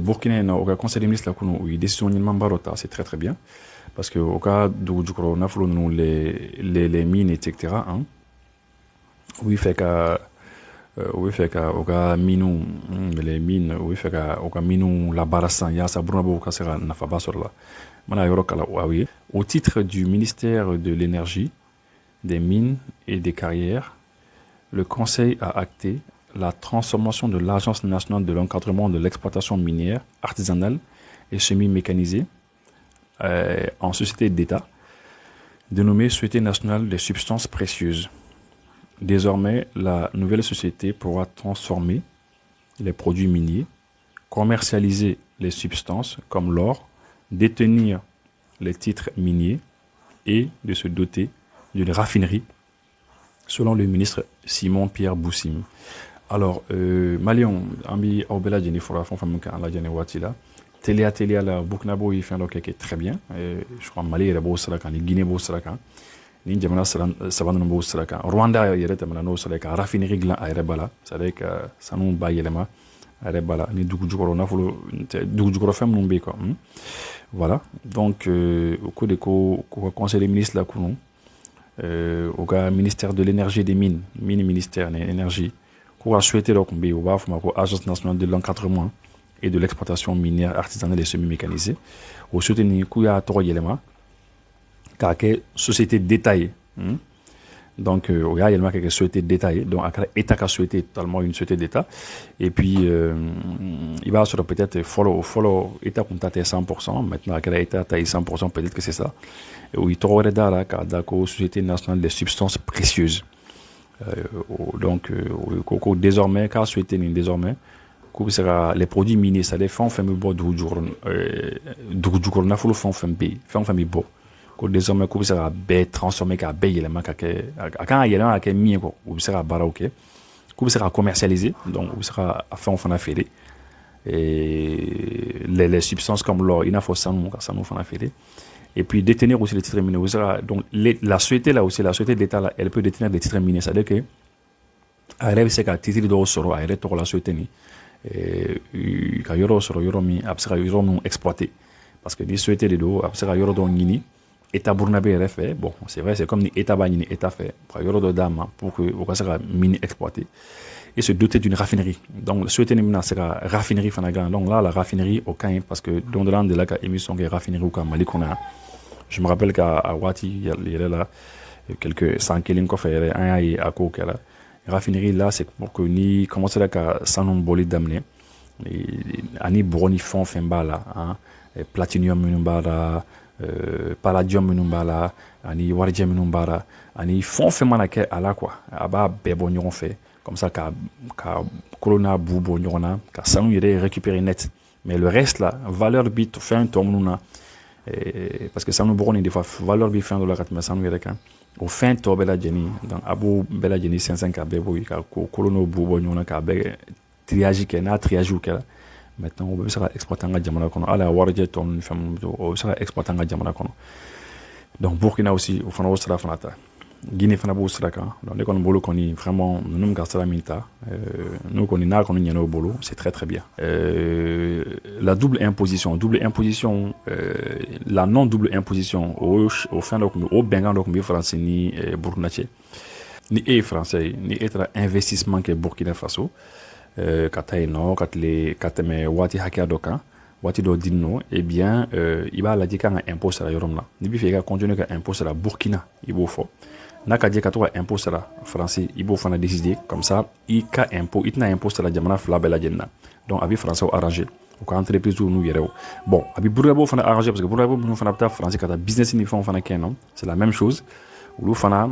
Burkina na au conseil des ministres la kuno oui décision ni mambarota c'est très très bien parce que au cas du koro na fulu nous les mines etc hein oui fait que au cas minu les mines oui fait que au cas minu la barasan ya sa bruna bo kasera na fa basor la mana yoro kala oui au titre du ministère de l'énergie des mines et des carrières le conseil a acté la transformation de l'Agence nationale de l'encadrement de l'exploitation minière artisanale et semi-mécanisée en société d'État, dénommée Société nationale des substances précieuses. Désormais, la nouvelle société pourra transformer les produits miniers, commercialiser les substances comme l'or, détenir les titres miniers et de se doter d'une raffinerie, selon le ministre Simon Pierre Boussim. Alors, Malion, Ambi Aubela Jenny Fora Femme la Jenny Watila, Téléa la Burkinabo, il fait un local qui est très bien. Je crois Mali est beau Sarakan, Guinée beau Sarakan, Ninjamana Savannah beau Sarakan, Rwanda il y a Tamano Saraka, raffinerie glan à Erebala, c'est-à-dire que ça nous baille l'élément à Erebala, ni Dougujuro, Dougujuro Femme non béco. Voilà, donc, au cours des conseil des ministres là, au ministère de l'énergie et des mines, ministère de l'énergie, qu'on a souhaité donc l'Agence nationale de l'encadrement et de l'exploitation minière artisanale et semi-mécanisée. Au soutenir qu'il y a trois éléments, car société détaillée. Donc, il y a également quelques sociétés détaillées. Donc, l'État a souhaité totalement une société d'État. Et puis, il va sur peut-être follow État contacté 100%. Maintenant, l'État taille 100%, peut-être que c'est ça. Et où il trouverait dans la Société nationale des substances précieuses. Donc, désormais, car souhaité désormais, les produits miniers, ça les font faire mieux du n'a faut font faire mieux désormais ko sera be transformer ka be yelema ka ke quand yelema ka mi ko ou sera bara ok ko sera commercialisé donc ou sera à faire on fana fédé et les substances comme l'or il faut ça nous fana fédé et puis détenir aussi les titres miniers donc la société là aussi la société d'État là elle peut détenir des titres miniers c'est à dire que arrêve c'est ka titre do soro arrête to la société ni ka yoro soro yoro mi absera yoro non exploité parce que les sociétés de do absera yoro do ngini État Burkinabé est fait, bon, c'est vrai, c'est comme l'État Banini, État fait, pour y avoir de dames, pour que vous puissiez mini exploiter et se doter d'une raffinerie. Donc, ce qui est c'est la raffinerie Fanagan. Donc là, la raffinerie au Cain, parce que dans le land de la émission de raffinerie au Cain, Malikona, je me rappelle qu'à Wati, il y a là quelques 100 kilins qu'on fait, un et à Coca là. Raffinerie là, c'est pour que ni commencer là qu'à sans nombre d'amener, ani broni fond fin bas là, hein, platinium minubara. Palladium minumbala ani warje minumbara ani fond fait manake ala quoi aba bebo ñon fait comme ça ka colonna bubo ñona ka sanu yere récupérer net mais le reste là valeur bit fait un tom nuna parce que ça nous broni des fois valeur bit fin de la mais sanu yere kan au fin to bela jeni donc abu bela jeni 500 ka bebo ka colonna bubo ñona ka be triage ke na triage ou ke maintenant on sera exploitant à Djamana kono ala warje ton fam on sera exploitant à Djamana kono donc Burkina aussi au fana sera fanata Guinée fana bo sera kan donc les kon bolo koni vraiment nous ga sera minta nous koni na kono nyano bolo c'est très très bien la double imposition la non double imposition au fin donc au bengan donc mi français ni Burkina ni et français ni être investissement que Burkina Faso katayno kateme wati hakia doka wati do dinno eh bien il va la dire quand impôt sera yoromna ni bi fega continuer ka impôt sera Burkina ibo fo naka je katwa impôt sera français ibo fana décider comme ça i ka impôt itna impôt sera jamana fla bela jenna donc abi français arrangé ou ka entreprise nous yerew bon abi burabo fana arrangé parce que burabo nous fana ta français kata business ni fon fana kenon c'est la même chose ou fana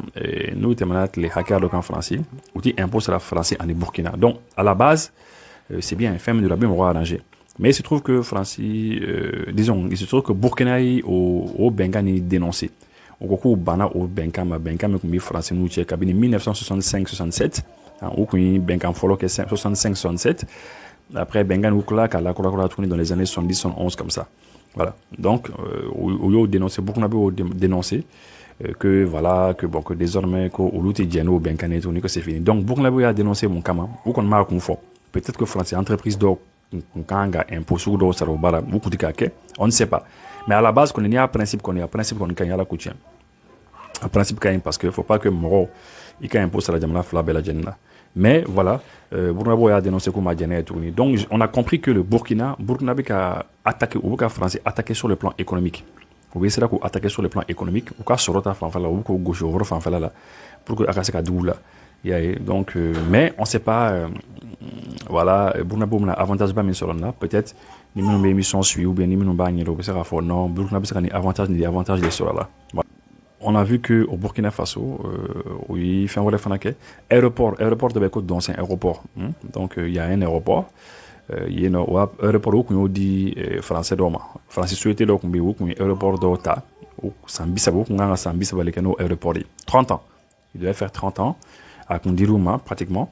nous temanat les hackers en français ou dit impôt sur la français en Burkina donc à la base c'est bien femme de la bien arrangé mais il se trouve que Francis disons il se trouve que Burkina au Bengani dénoncé au cours bana au Benkama comme français nous tient cabinet 1965-67 au coin Benkan follow que 65-67 après Bengan ou là qu'à la tourné dans les années 70-71 comme ça voilà donc au dénoncé Burkina dénoncé que voilà que bon que désormais que Oluti Diano Benkané que c'est fini donc Burkina a dénoncé mon kama ou qu'on m'a confort peut-être que France entreprise d'or kanga impôt sur do saro bara beaucoup de kake on ne sait pas mais à la base qu'on y a un principe qu'on kan yala kuchen un principe quand même parce que faut pas que moro il ka impôt sur la jamana fla bela jenna mais voilà Burkinabo a dénoncé comme et tout donc on a compris que le Burkinabé a attaqué ou ka français attaqué sur le plan économique ou bien c'est là qu'on attaqué sur le plan économique ou ka sorota fanfala ou ko gauche ou fanfala là pour que akase ka doula donc mais on sait pas voilà Burkinabo a avantage ba min solonna peut-être ni minu émission suit ou bien ni minu ba nyero be sera fo non Burkinabé c'est ni avantage des sur là on a vu que au Burkina Faso oui fait un relais fanake aéroport de Beko dans un aéroport donc il y a un aéroport il y a un aéroport où on dit français d'homme français souhaité donc on dit aéroport d'Ota ou Sambisa beaucoup on a Sambisa balekano aéroport 30 ans il devait faire 30 ans à Kondiruma pratiquement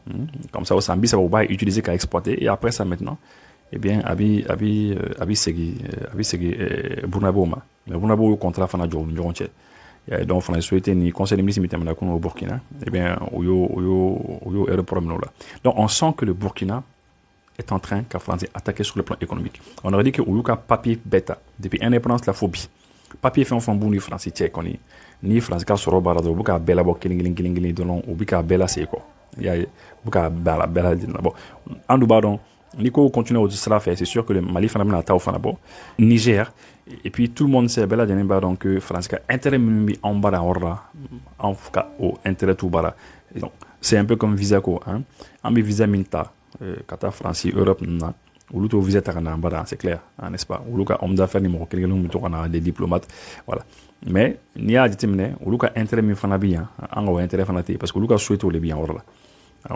comme ça au Sambisa on va utiliser qu'à exploiter et après ça maintenant eh bien abi segi Burkinabo mais Burkinabo contrat fana jonche donc on a souhaité ni conseil des ministres au Burkina eh bien oyo aéroport là donc on sent que le Burkina est en train d'attaquer sur le plan économique on aurait dit que Oyuka papier bêta depuis l'indépendance la phobie papier fait un fond bon ni français tchèque ni français ka soro barado buka bela bo kilingilingilingi dolon ubika bela seko ya buka bela bon andu badon Nico continue au cela fait c'est sûr que le Mali fana ta au fana bon Niger et puis tout le monde sait bela janimba donc que France ka intérêt minimum en bas orla en cas au intérêt tout bara donc c'est un peu comme visa ko hein ambi visa minta kata France Europe na uluto visa takana bara c'est clair hein, n'est-ce pas uluka homme d'affaires ni mo kelelo mu to kana des diplomates voilà mais ni a déterminé uluka intérêt mi fana bien en intérêt fana parce que uluka souhaite le bien orla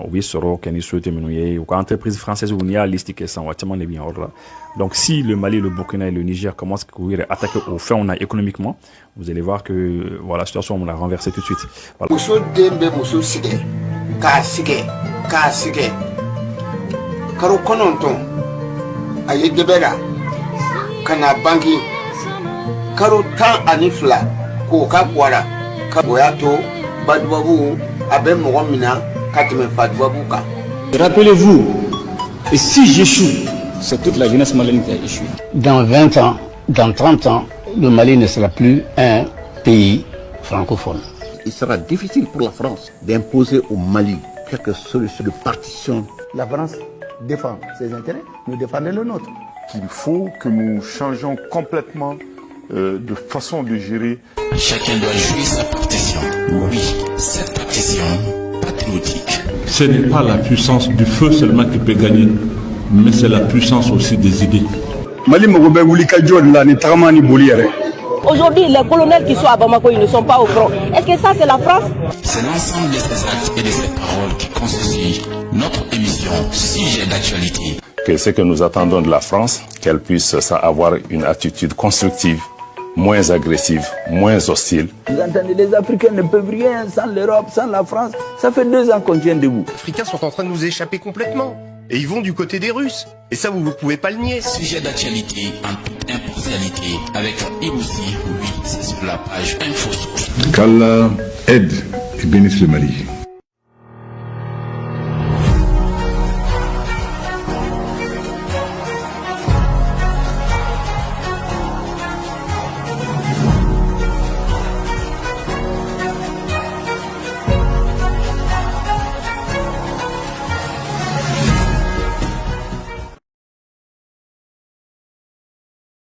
oui soro keni souhaite menuye ou entreprise française ou nia listique sans wachama ne bien orla donc si le Mali le Burkina et le Niger commencent à attaquer au fait on a économiquement vous allez voir que voilà la situation on l'a renversée tout de suite voilà karo kononton aye debera kana bangi karo tan anifla ko ka kwara ka boyato badwabu abe mogomina katime fadwabu ka. Rappelez-vous, et si j'échoue, c'est toute la jeunesse malienne qui a échoué. Dans 20 ans, dans 30 ans, le Mali ne sera plus un pays francophone. Il sera difficile pour la France d'imposer au Mali quelque solution de partition. La France défend ses intérêts, nous défendons le nôtre. Il faut que nous changions complètement de façon de gérer. Chacun doit jouer sa partition. Oui, cette partition patriotique. Ce n'est pas la puissance du feu seulement qui peut gagner, mais c'est la puissance aussi des idées. Aujourd'hui, les colonels qui sont à Bamako, ils ne sont pas au front. Est-ce que ça, c'est la France? C'est l'ensemble de ces actes et de ces paroles qui constituent notre émission Sujet d'actualité. Que ce que nous attendons de la France, qu'elle puisse avoir une attitude constructive, moins agressive, moins hostile. Vous entendez, les Africains ne peuvent rien sans l'Europe, sans la France. Ça fait 2 ans qu'on tient debout. Les Africains sont en train de nous échapper complètement. Et ils vont du côté des Russes. Et ça, vous ne pouvez pas le nier. Sujet d'actualité en toute impartialité avec Iboussi. Oui, c'est sur la page InfoSource. Qu'Allah aide et bénisse le Mali.